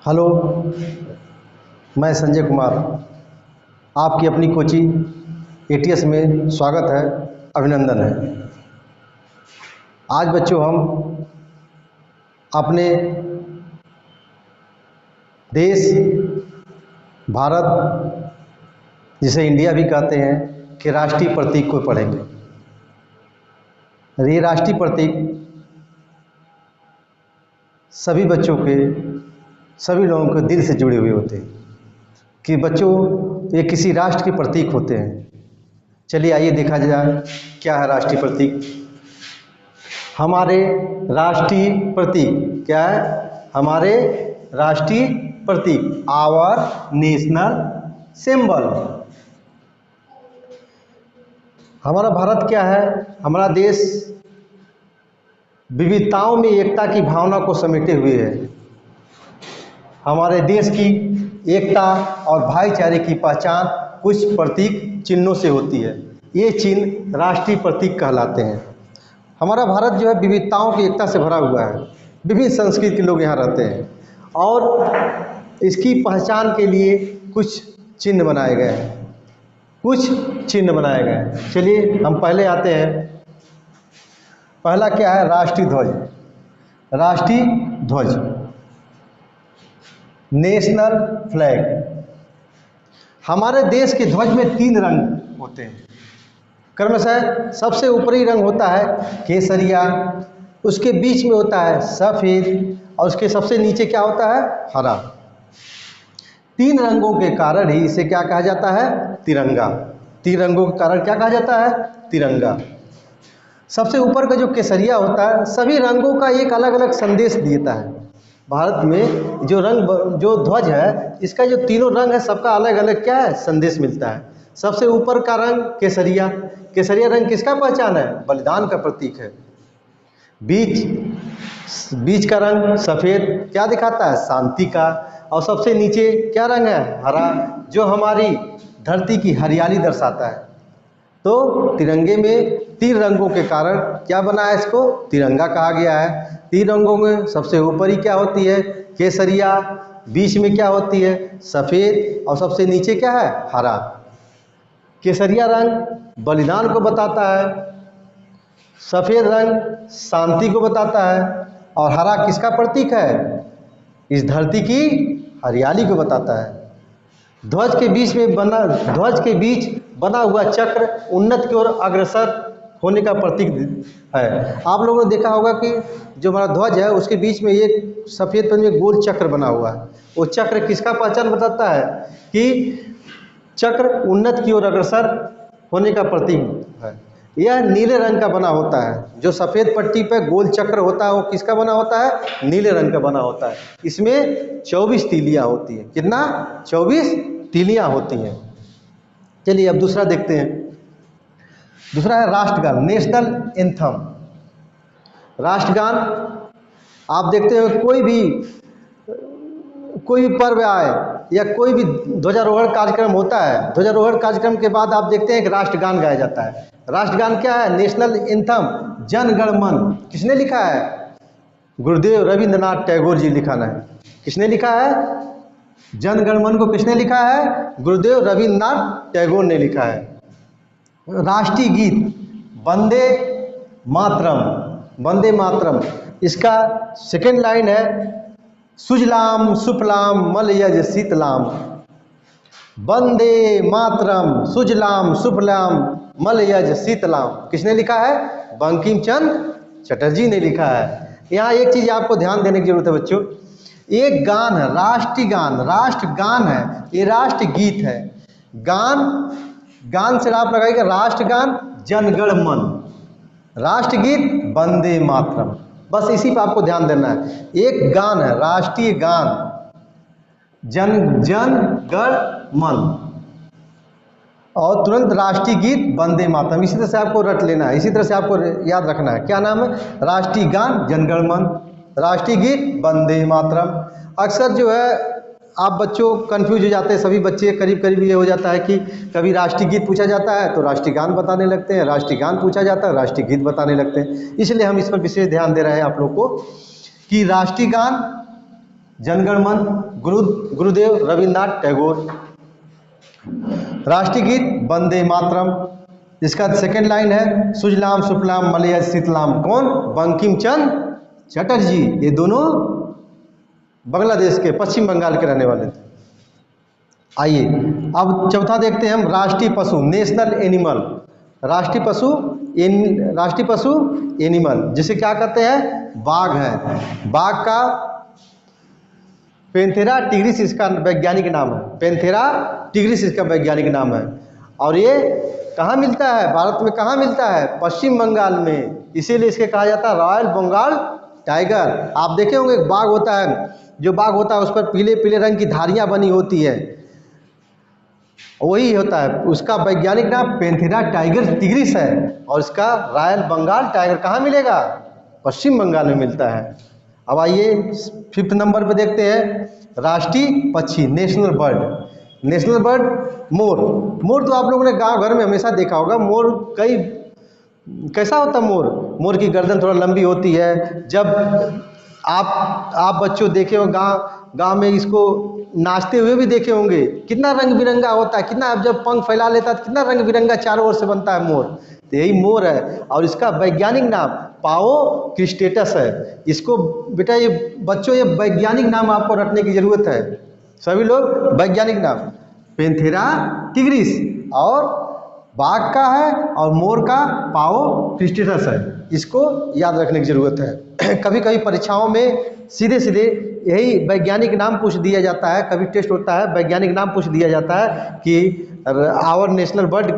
Hello, मैं संजय कुमार, आपकी अपनी कोचिंग एटीएस में स्वागत है, अभिनंदन है। आज बच्चों हम अपने देश भारत, जिसे इंडिया भी कहते हैं, के राष्ट्रीय प्रतीक को पढ़ेंगे। ये राष्ट्रीय प्रतीक सभी बच्चों के, सभी लोगों के दिल से जुड़े हुए होते हैं कि बच्चों ये किसी राष्ट्र के प्रतीक होते हैं। चलिए आइए देखा जाए क्या है राष्ट्रीय प्रतीक। हमारे राष्ट्रीय प्रतीक क्या है? हमारे राष्ट्रीय प्रतीक, आवर नेशनल सिंबल। हमारा भारत क्या है? हमारा देश विविधताओं में एकता की भावना को समेटे हुए है। हमारे देश की एकता और भाईचारे की पहचान कुछ प्रतीक चिन्हों से होती है। ये चिन्ह राष्ट्रीय प्रतीक कहलाते हैं। हमारा भारत जो है विविधताओं की एकता से भरा हुआ है। विभिन्न संस्कृति के लोग यहाँ रहते हैं और इसकी पहचान के लिए कुछ चिन्ह बनाए गए हैं। चलिए हम पहले आते हैं। पहला क्या है? राष्ट्रीय ध्वज। राष्ट्रीय ध्वज, नेशनल फ्लैग। हमारे देश के ध्वज में 3 रंग होते हैं क्रमशः। सबसे ऊपरी रंग होता है केसरिया, उसके बीच में होता है सफ़ेद और उसके सबसे नीचे क्या होता है? हरा। 3 रंगों के कारण ही इसे क्या कहा जाता है? तिरंगा। 3 रंगों के कारण क्या कहा जाता है? तिरंगा। सबसे ऊपर का जो केसरिया होता है, सभी रंगों का एक अलग अलग संदेश देता है। भारत में जो ध्वज है, इसका जो तीनों रंग है, सबका अलग अलग क्या है? संदेश मिलता है। सबसे ऊपर का रंग केसरिया। केसरिया रंग किसका पहचान है? बलिदान का प्रतीक है। बीच का रंग सफ़ेद क्या दिखाता है? शांति का। और सबसे नीचे क्या रंग है? हरा, जो हमारी धरती की हरियाली दर्शाता है। तो तिरंगे में 3 रंगों के कारण क्या बना है? इसको तिरंगा कहा गया है। 3 रंगों में सबसे ऊपरी क्या होती है? केसरिया, बीच में क्या होती है? सफ़ेद और सबसे नीचे क्या है? हरा। केसरिया रंग बलिदान को बताता है, सफ़ेद रंग शांति को बताता है और हरा किसका प्रतीक है? इस धरती की हरियाली को बताता है। ध्वज के बीच बना हुआ चक्र उन्नत की ओर अग्रसर होने का प्रतीक है। आप लोगों ने देखा होगा कि जो हमारा ध्वज है उसके बीच में एक सफ़ेद पर में गोल चक्र बना हुआ है। वो चक्र किसका पहचान बताता है? कि चक्र उन्नत की ओर अग्रसर होने का प्रतीक है। यह नीले रंग का बना होता है। जो सफ़ेद पट्टी पर गोल चक्र होता है वो किसका बना होता है? नीले रंग का बना होता है। इसमें 24 तीलियाँ होती हैं। कितना? 24 तीलियाँ होती हैं। चलिए अब दूसरा देखते हैं। दूसरा है राष्ट्रगान, नेशनल एंथम। राष्ट्रगान आप देखते हो, कोई भी पर्व आए या कोई भी ध्वजारोहण कार्यक्रम होता है, ध्वजारोहण कार्यक्रम के बाद आप देखते हैं कि राष्ट्रगान गाया जाता है। राष्ट्रगान क्या है? नेशनल एंथम, जन गण मन। किसने लिखा है? गुरुदेव रविंद्रनाथ टैगोर जी लिखा है। किसने लिखा है? जन गण मन को किसने लिखा है? गुरुदेव रविंद्रनाथ टैगोर ने लिखा है। राष्ट्रीय गीत वंदे मातरम। वंदे मातरम, इसका सेकेंड लाइन है सुजलाम सुफलाम मलयज शीतलाम। वंदे मातरम सुजलाम सुफलाम मलयज शीतलाम। किसने लिखा है? बंकिम चंद्र चटर्जी ने लिखा है। यहाँ एक चीज़ आपको ध्यान देने की जरूरत है बच्चों। एक गान है, राष्ट्रीय गान, राष्ट्रगान है, ये राष्ट्र गीत है। गान से आप लगाइएगा राष्ट्रगान जनगण मन, राष्ट्रगीत वंदे मातरम। बस इसी पर आपको ध्यान देना है। एक गान है, राष्ट्रीय गान जन गण मन और तुरंत राष्ट्रीय गीत वंदे मातरम। इसी तरह से आपको रट लेना है, इसी तरह से आपको याद रखना है। क्या नाम है? राष्ट्रीय गान जनगण मन, राष्ट्रीय गीत वंदे मातरम। अक्सर जो है आप बच्चों कंफ्यूज हो जाते हैं, सभी बच्चे करीब ये हो जाता है कि कभी राष्ट्रीय गीत पूछा जाता है तो राष्ट्रीय गान बताने लगते हैं, राष्ट्रीय गान पूछा जाता है राष्ट्रीय गीत बताने लगते हैं। इसलिए हम इस पर विशेष ध्यान दे रहे हैं आप लोग को कि राष्ट्रीय गान जनगण मन, गुरुदेव रविन्द्रनाथ टैगोर। राष्ट्रीय गीत वंदे मातरम। इसका सेकंड लाइन है सुजलाम सुफलाम मलयज शीतलाम, कौन? बंकिम चंद्र चटर्जी। ये दोनों बांग्लादेश के, पश्चिम बंगाल के रहने वाले थे। आइए अब चौथा देखते हैं हम, राष्ट्रीय पशु, नेशनल एनिमल। राष्ट्रीय पशु एनिमल, जिसे क्या कहते हैं? बाघ है। बाघ का पैंथेरा टिग्रिस इसका वैज्ञानिक नाम है। पैंथेरा टिग्रिस इसका वैज्ञानिक नाम है। और ये कहाँ मिलता है? भारत में कहाँ मिलता है? पश्चिम बंगाल में। इसीलिए इसके कहा जाता है रॉयल बंगाल टाइगर। आप देखे होंगे एक बाघ होता है, जो बाघ होता है उस पर पीले पीले रंग की धारियां बनी होती है, वही होता है। उसका वैज्ञानिक नाम पैंथेरा टाइगर टिग्रिस है। और इसका रॉयल बंगाल टाइगर कहाँ मिलेगा? पश्चिम बंगाल में मिलता है। अब आइए 5th नंबर पे देखते हैं, राष्ट्रीय पक्षी, नेशनल बर्ड। नेशनल बर्ड मोर। मोर तो आप लोगों ने गांव घर में हमेशा देखा होगा। मोर कैसा होता है? मोर की गर्दन थोड़ा लंबी होती है। जब आप बच्चों देखे हो गांव में, इसको नाचते हुए भी देखे होंगे। कितना रंग बिरंगा होता है, कितना, जब पंख फैला लेता है तो कितना रंग बिरंगा चारों ओर से बनता है मोर। तो यही मोर है। और इसका वैज्ञानिक नाम पाओ क्रिस्टेटस है। इसको बेटा, ये बच्चों, ये वैज्ञानिक नाम आपको रखने की जरूरत है। सभी लोग वैज्ञानिक नाम, पैंथेरा टिग्रिस और बाघ का है, और मोर का पाओ क्रिस्टेटस है। इसको याद रखने की जरूरत है। कभी कभी परीक्षाओं में सीधे सीधे यही वैज्ञानिक नाम पूछ दिया जाता है। कभी टेस्ट होता है, वैज्ञानिक नाम पूछ दिया जाता है कि आवर नेशनल बर्ड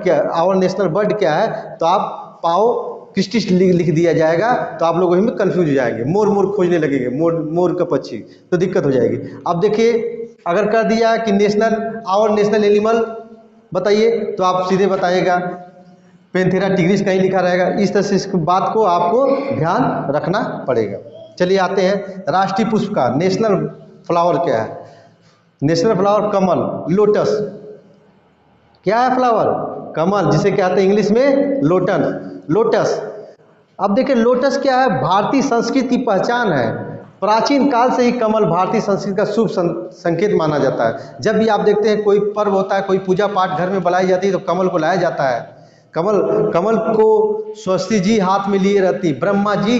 क्या है, तो आप पाओ क्रिस्टिस लिख दिया जाएगा, तो आप लोग वही में कंफ्यूज हो जाएंगे, मोर खोजने लगेंगे, मोर का पक्षी, तो दिक्कत हो जाएगी। अब देखिए, अगर कर दिया कि आवर नेशनल एनिमल बताइए, तो आप सीधे बताइएगा पैंथेरा टिग्रिस कहीं लिखा रहेगा। इस तरह से इस बात को आपको ध्यान रखना पड़ेगा। चलिए आते हैं राष्ट्रीय पुष्प का, नेशनल फ्लावर क्या है? नेशनल फ्लावर कमल, लोटस। क्या है फ्लावर? कमल, जिसे कहते हैं इंग्लिश में लोटस। अब देखिए लोटस क्या है? भारतीय संस्कृति की पहचान है। प्राचीन काल से ही कमल भारतीय संस्कृति का शुभ संकेत माना जाता है। जब भी आप देखते हैं कोई पर्व होता है, कोई पूजा पाठ घर में बुलाई जाती है, तो कमल को लाया जाता है। कमल को सरस्वती जी हाथ में लिए रहती, ब्रह्मा जी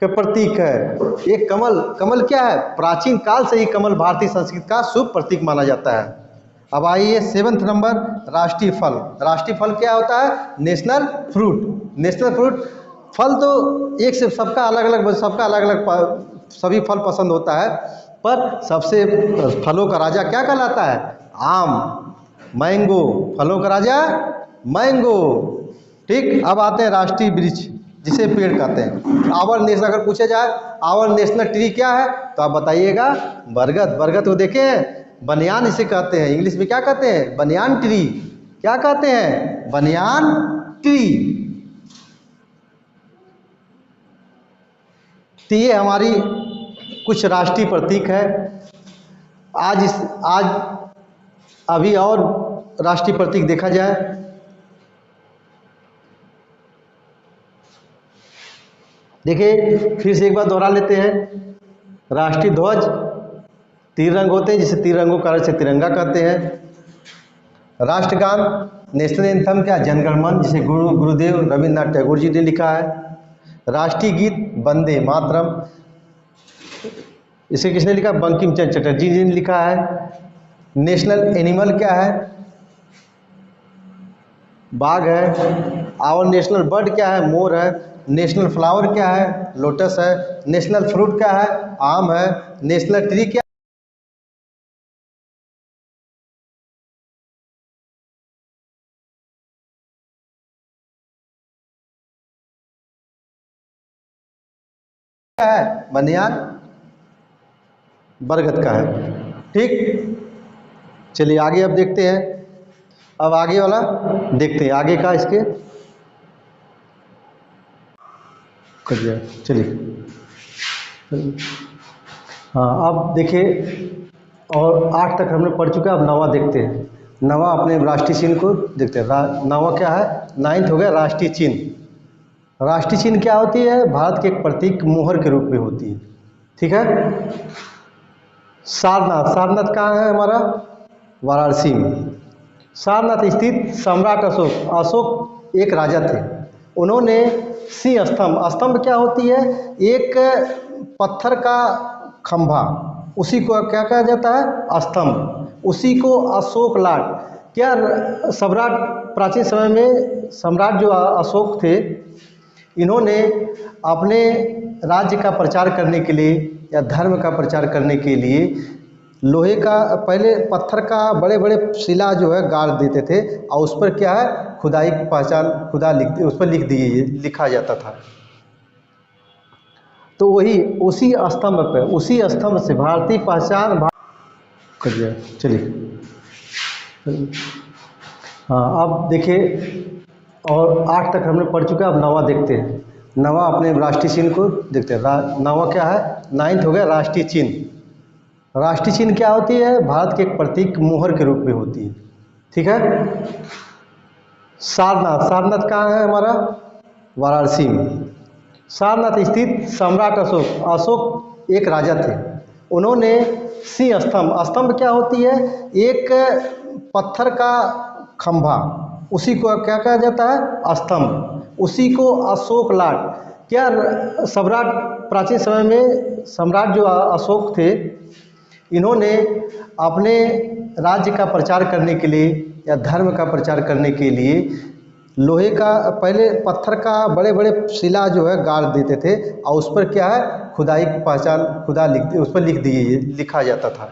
के प्रतीक है। ये कमल क्या है? प्राचीन काल से ही कमल भारतीय संस्कृति का शुभ प्रतीक माना जाता है। अब आइए 7th नंबर, राष्ट्रीय फल। राष्ट्रीय फल क्या होता है? National fruit. फल तो एक से सबका अलग अलग सभी फल पसंद होता है, पर सबसे फलों का राजा क्या कहलाता है? आम, मैंगो। फलों का राजा मैंगो। ठीक। अब आते हैं राष्ट्रीय वृक्ष, जिसे पेड़ कहते हैं। आवर नेशनल, अगर पूछा जाए आवर नेशनल ट्री क्या है, तो आप बताइएगा बरगद को देखें, बनियान इसे कहते हैं। इंग्लिश में क्या कहते हैं? Banyan tree. क्या कहते हैं? Banyan tree. तो ये हमारी कुछ राष्ट्रीय प्रतीक है। आज अभी और राष्ट्रीय प्रतीक देखा जाए, देखिए फिर से एक बार दोहरा लेते हैं। राष्ट्रीय ध्वज 3 रंग होते हैं, जिसे 3 रंगों का अर्थ से तिरंगा कहते हैं। राष्ट्रगान, नेशनल एंथम क्या? जनगण मन, जिसे गुरुदेव रविन्द्रनाथ टैगोर जी ने लिखा है। राष्ट्रीय गीत वंदे मातरम, इसे किसने लिखा? बंकिम चंद्र चटर्जी जी ने लिखा है। नेशनल एनिमल क्या है? बाघ है। आवर नेशनल बर्ड क्या है? मोर है। नेशनल फ्लावर क्या है? लोटस है। नेशनल फ्रूट क्या है? आम है। नेशनल ट्री क्या है? बनियान बरगद का है। ठीक। चलिए आगे अब देखते हैं। अब आगे वाला देखते हैं, आगे का इसके चलिए। हाँ, अब देखिए, और 8 तक हमने पढ़ चुका है। अब 9वां देखते हैं। 9वां अपने राष्ट्रीय चिन्ह को देखते हैं। 9वां क्या है? 9th हो गया राष्ट्रीय चिन्ह। राष्ट्रीय चिन्ह क्या होती है? भारत के एक प्रतीक मोहर के रूप में होती है। ठीक है। सारनाथ, सारनाथ कहाँ है हमारा? वाराणसी में। सारनाथ स्थित सम्राट अशोक, अशोक एक राजा थे, उन्होंने सिंह स्तंभ, स्तंभ क्या होती है? एक पत्थर का खंभा, उसी को क्या कहा जाता है? स्तंभ। उसी को अशोक लाट, क्या सम्राट, प्राचीन समय में सम्राट जो अशोक थे, इन्होंने अपने राज्य का प्रचार करने के लिए या धर्म का प्रचार करने के लिए लोहे का, पहले पत्थर का बड़े बड़े शिला जो है गाड़ देते थे और उस पर क्या है? खुदाई की पहचान, खुदा लिख, उस पर लिखा जाता था। तो वही उसी स्तंभ पे, उसी स्तंभ से भारतीय पहचान करिए। चलिए हाँ, अब देखिए, और 8 तक हमने पढ़ चुका है, अब 9वां देखते हैं। 9वां अपने राष्ट्रीय चिन्ह को देखते हैं। 9वां क्या है? 9th हो गया राष्ट्रीय चिन्ह। राष्ट्रीय चिन्ह क्या होती है? भारत के एक प्रतीक मोहर के रूप में होती है। ठीक है। सारनाथ, सारनाथ कहाँ है हमारा? वाराणसी में। सारनाथ स्थित सम्राट अशोक, अशोक एक राजा थे, उन्होंने सिंह स्तंभ, स्तंभ क्या होती है? एक पत्थर का खंभा, उसी को क्या कहा जाता है? स्तंभ। उसी को अशोक लाट, क्या सम्राट, प्राचीन समय में सम्राट जो अशोक थे, इन्होंने अपने राज्य का प्रचार करने के लिए या धर्म का प्रचार करने के लिए लोहे का, पहले पत्थर का बड़े बड़े शिला जो है गाड़ देते थे और उस पर क्या है? खुदाई की पहचान, खुदा लिख, उस पर लिखा जाता था।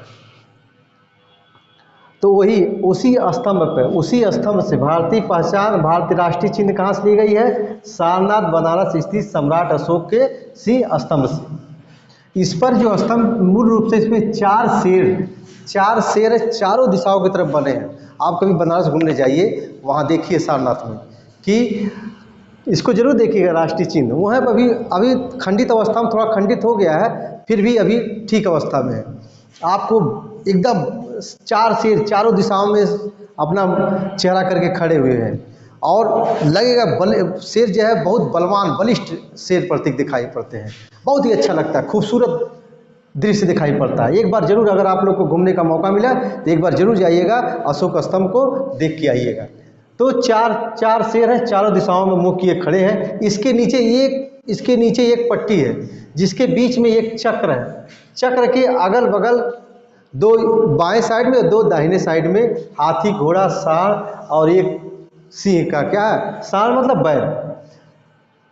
तो वही उसी स्तंभ पे, उसी स्तंभ से भारतीय पहचान, भारतीय राष्ट्रीय चिन्ह कहाँ से ली गई है? सारनाथ बनारस स्थित सम्राट अशोक के सिंह स्तंभ से। इस पर जो स्तंभ, मूल रूप से इसमें 4 शेर चारों दिशाओं की तरफ बने हैं। आप कभी बनारस घूमने जाइए, वहाँ देखिए सारनाथ में कि इसको जरूर देखिएगा, राष्ट्रीय चिन्ह वो है। अभी खंडित अवस्था में, थोड़ा खंडित हो गया है, फिर भी अभी ठीक अवस्था में है। आपको एकदम 4 शेर चारों दिशाओं में अपना चेहरा करके खड़े हुए हैं और लगेगा शेर जो है बहुत बलवान, बलिष्ठ शेर प्रतीक दिखाई पड़ते हैं। बहुत ही अच्छा लगता है, खूबसूरत दृश्य दिखाई पड़ता है। एक बार जरूर, अगर आप लोग को घूमने का मौका मिला तो एक बार जरूर जाइएगा, अशोक स्तंभ को देख के आइएगा। तो चार शेर हैं, चारों दिशाओं में मुंह किए खड़े हैं। इसके नीचे एक पट्टी है जिसके बीच में एक चक्र है। चक्र के अगल बगल 2 बाएं साइड में, 2 दाहिने साइड में हाथी, घोड़ा, सांड और एक सिंह का, क्या है? सांड मतलब बैल।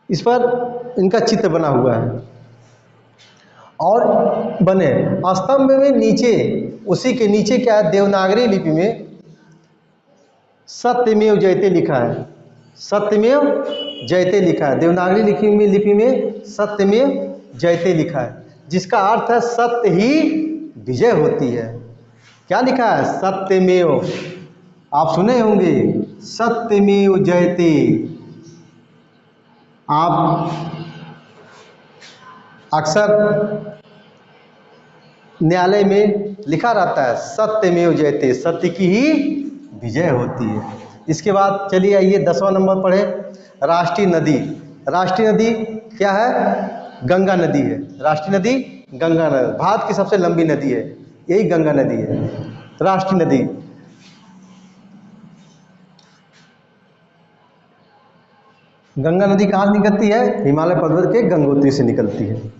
इस पर इनका चित्र बना हुआ है और बने स्तंभ में नीचे, उसी के नीचे क्या है? देवनागरी लिपि में सत्यमेव जयते लिखा है। सत्यमेव जयते लिखा है, देवनागरी लिपि में सत्यमेव जयते लिखा है, जिसका अर्थ है सत्य ही विजय होती है। क्या लिखा है? सत्यमेव। आप सुने होंगे, सत्यमेव जयते। आप अक्सर न्यायालय में लिखा रहता है सत्यमेव जयते, सत्य की ही विजय होती है। इसके बाद चलिए आइए 10वां नंबर पढ़े, राष्ट्रीय नदी। राष्ट्रीय नदी क्या है? गंगा नदी है। राष्ट्रीय नदी गंगा नदी, भारत की सबसे लंबी नदी है, यही गंगा नदी है, राष्ट्रीय नदी। गंगा नदी कहाँ से निकलती है? हिमालय पर्वत के गंगोत्री से निकलती है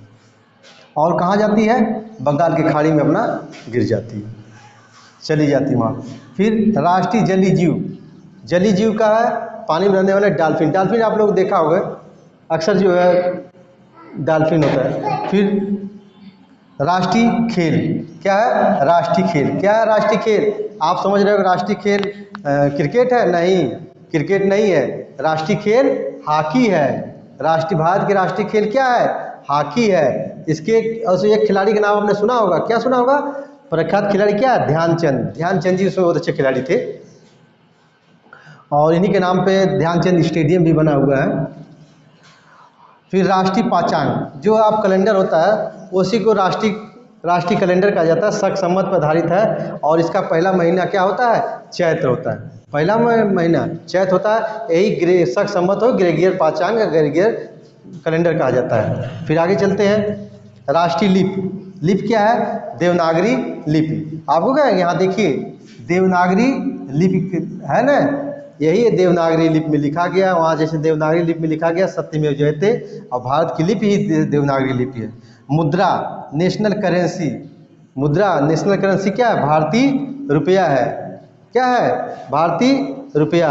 और कहाँ जाती है? बंगाल की खाड़ी में अपना गिर जाती है, चली जाती वहाँ। फिर राष्ट्रीय जलीय जीव, जलीय जीव का है पानी में रहने वाले डॉल्फिन। डॉल्फिन आप लोग देखा होगा, अक्सर जो है डॉल्फिन होता है। फिर राष्ट्रीय खेल क्या है? राष्ट्रीय खेल क्या है? राष्ट्रीय खेल आप समझ रहे हो, राष्ट्रीय खेल क्रिकेट है? नहीं, क्रिकेट नहीं है। राष्ट्रीय खेल हॉकी है। भारत के राष्ट्रीय खेल क्या है? हॉकी है। इसके एक खिलाड़ी का नाम आपने सुना होगा, क्या सुना होगा? प्रख्यात खिलाड़ी क्या है? ध्यानचंद। ध्यानचंद जी उसमें बहुत अच्छे खिलाड़ी थे और इन्हीं के नाम पे ध्यानचंद स्टेडियम भी बना हुआ है। फिर राष्ट्रीय पाचांग, जो आप कैलेंडर होता है उसी को राष्ट्रीय कैलेंडर कहा जाता है, शक संवत पर आधारित है और इसका पहला महीना क्या होता है? चैत्र होता है। पहला महीना चैत्र होता है, यही शक संवत हो ग्रेगियर पाचांग या ग्रेगियर कैलेंडर कहा जाता है। फिर आगे चलते हैं, राष्ट्रीय लीप। लिपि क्या है? देवनागरी लिपि। आपको क्या है, यहाँ देखिए देवनागरी लिपि है ना, यही है देवनागरी लिपि में लिखा गया। वहाँ जैसे देवनागरी लिपि में लिखा गया सत्यमेव जयते, और भारत की लिपि ही देवनागरी लिपि है। मुद्रा नेशनल करेंसी, मुद्रा नेशनल करेंसी क्या है? भारतीय रुपया है। क्या है? भारतीय रुपया।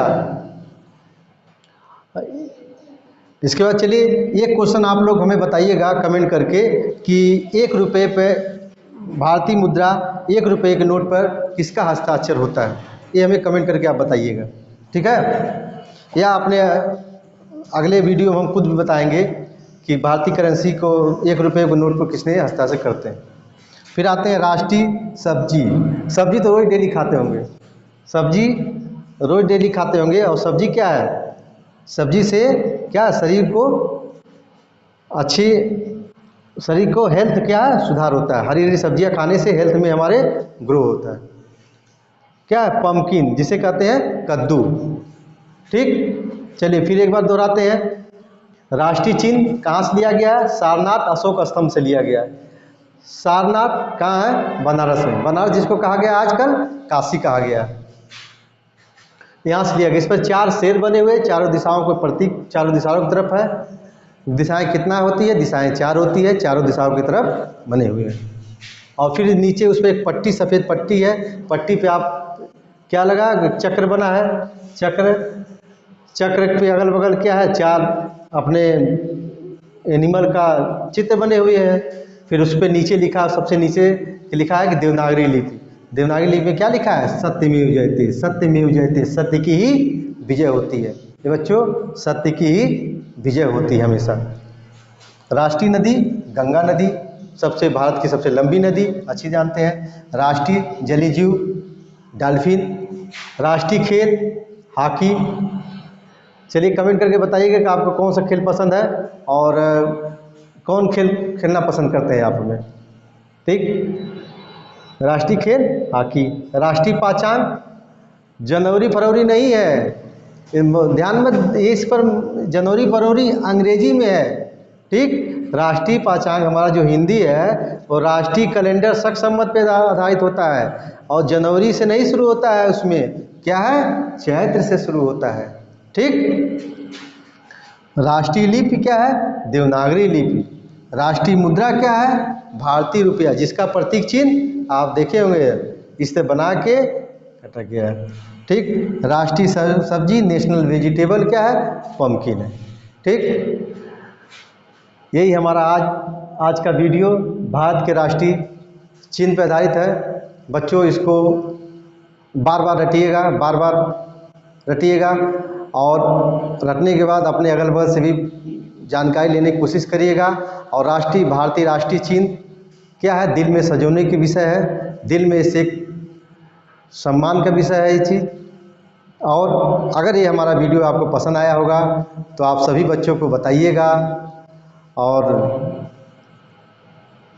इसके बाद चलिए एक क्वेश्चन आप लोग हमें बताइएगा कमेंट करके कि 1 रुपये पे भारतीय मुद्रा 1 रुपये के नोट पर किसका हस्ताक्षर होता है? ये हमें कमेंट करके आप बताइएगा, ठीक है? या अपने अगले वीडियो में हम खुद भी बताएंगे कि भारतीय करेंसी को 1 रुपये के नोट पर किसने हस्ताक्षर करते हैं। फिर आते हैं राष्ट्रीय सब्जी। सब्जी तो रोज़ डेली खाते होंगे, सब्जी रोज़ डेली खाते होंगे, और सब्जी क्या है? सब्जी से क्या शरीर को अच्छी, शरीर को हेल्थ क्या है? सुधार होता है। हरी हरी सब्जियां खाने से हेल्थ में हमारे ग्रो होता है। क्या है? पम्पकिन, जिसे कहते हैं कद्दू, ठीक। चलिए फिर एक बार दोहराते हैं, राष्ट्रीय चिन्ह कहाँ से लिया गया है? सारनाथ अशोक स्तंभ से लिया गया है। सारनाथ कहाँ है? बनारस में। बनारस जिसको कहा गया आजकल काशी कहा गया है, यहाँ से लिया गया। इस पर 4 शेर बने हुए, चारों दिशाओं के प्रतीक, चारों दिशाओं की तरफ है। दिशाएं कितना होती है? दिशाएं 4 होती है, चारों दिशाओं की तरफ बने हुए हैं। और फिर नीचे उस पर एक पट्टी, सफ़ेद पट्टी है, पट्टी पे आप क्या लगा? चक्र बना है, चक्र, चक्र पे अगल बगल क्या है? 4 अपने एनिमल का चित्र बने हुए हैं। फिर उस पर नीचे लिखा, सबसे नीचे लिखा है कि देवनागरी लिपि। देवनागरी लिपि में क्या लिखा है? सत्यमेव जयते, सत्यमेव जयते, सत्य की ही विजय होती है। ये बच्चों, सत्य की ही विजय होती है हमेशा। राष्ट्रीय नदी गंगा नदी, सबसे भारत की सबसे लंबी नदी, अच्छी जानते हैं। राष्ट्रीय जलीय जीव डॉल्फिन। राष्ट्रीय खेल हॉकी। चलिए कमेंट करके बताइएगा कि आपको कौन सा खेल पसंद है और कौन खेल खेलना पसंद करते हैं आप हमें, ठीक। राष्ट्रीय खेल हॉकी। राष्ट्रीय पाचांग जनवरी फरवरी नहीं है, ध्यान में, इस पर जनवरी फरवरी अंग्रेजी में है, ठीक। राष्ट्रीय पाचांग हमारा जो हिंदी है वो राष्ट्रीय कैलेंडर शक संवत पे आधारित होता है, और जनवरी से नहीं शुरू होता है, उसमें क्या है? चैत्र से शुरू होता है, ठीक। राष्ट्रीय लिपि क्या है? देवनागरी लिपि। राष्ट्रीय मुद्रा क्या है? भारतीय रुपया, जिसका प्रतीक चिन्ह आप देखे होंगे, इससे बना के कटा गया है, ठीक। राष्ट्रीय सब्जी नेशनल वेजिटेबल क्या है? पम्पकिन है, ठीक। यही हमारा आज का वीडियो भारत के राष्ट्रीय चिन्ह पर आधारित है। बच्चों इसको बार बार रटिएगा, बार बार रटिएगा, और रटने के बाद अपने अगल बगल से भी जानकारी लेने की कोशिश करिएगा। और भारतीय राष्ट्रीय चिन्ह क्या है? दिल में सजोने की विषय है, दिल में इसे सम्मान का विषय है ये चीज़। और अगर ये हमारा वीडियो आपको पसंद आया होगा तो आप सभी बच्चों को बताइएगा, और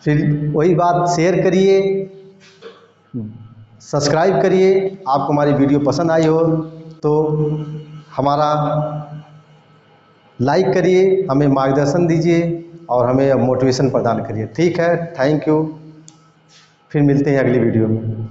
फिर वही बात, शेयर करिए, सब्सक्राइब करिए। आपको हमारी वीडियो पसंद आई हो तो हमारा लाइक करिए, हमें मार्गदर्शन दीजिए और हमें मोटिवेशन प्रदान करिए, ठीक है। थैंक यू, फिर मिलते हैं अगली वीडियो में।